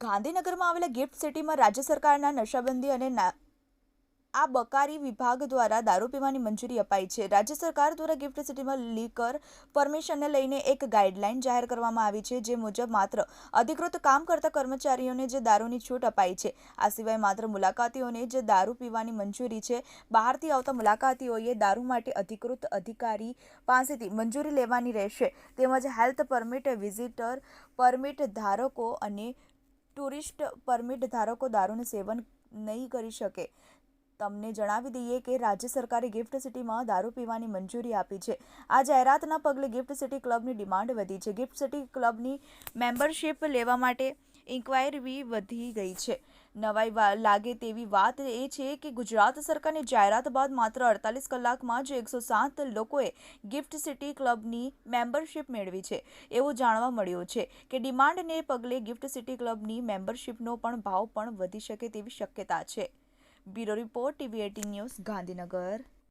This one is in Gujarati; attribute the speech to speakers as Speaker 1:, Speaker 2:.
Speaker 1: ગાંધીનગરમાં આવેલા ગિફ્ટ સિટીમાં રાજ્ય સરકારના નશાબંધી અને આબકારી વિભાગ દ્વારા દારૂ પીવાની મંજૂરી અપાઈ છે. રાજ્ય સરકાર દ્વારા ગિફ્ટ સિટીમાં લીકર પરમિશનને લઈને એક ગાઈડલાઈન જાહેર કરવામાં આવી છે, જે મુજબ માત્ર અધિકૃત કામ કરતા કર્મચારીઓને જ દારૂની છૂટ અપાઈ છે. આ સિવાય માત્ર મુલાકાતીઓને જ દારૂ પીવાની મંજૂરી છે. બહારથી આવતા મુલાકાતીઓએ દારૂ માટે અધિકૃત અધિકારી પાસેથી મંજૂરી લેવાની રહેશે. તેમજ હેલ્થ પરમિટ, વિઝિટર પરમિટ ધારકો અને ટુરિસ્ટ પરમિટ ધારકો દારૂનું સેવન નહીં કરી શકે. તમને જણાવી દઈએ કે રાજ્ય સરકારે ગિફ્ટ સિટીમાં દારૂ પીવાની મંજૂરી આપી છે. આ જાહેરાતના પગલે ગિફ્ટ સિટી ક્લબની ડિમાન્ડ વધી છે. ગિફ્ટ સિટી ક્લબની મેમ્બરશિપ લેવા માટે ઇન્ક્વાયરી વધી ગઈ છે. નવાઈ લાગે તેવી વાત એ છે કે ગુજરાત સરકારની જાહેરાત બાદ માત્ર 48 કલાકમાં જ 107 લોકોએ ગિફ્ટ સિટી ક્લબની મેમ્બરશિપ મેળવી છે. એવું જાણવા મળ્યું છે કે ડિમાન્ડને પગલે ગિફ્ટ સિટી ક્લબની મેમ્બરશિપનો પણ ભાવ પણ વધી શકે તેવી શક્યતા છે. Bureau report, TV18 news, Gandhinagar.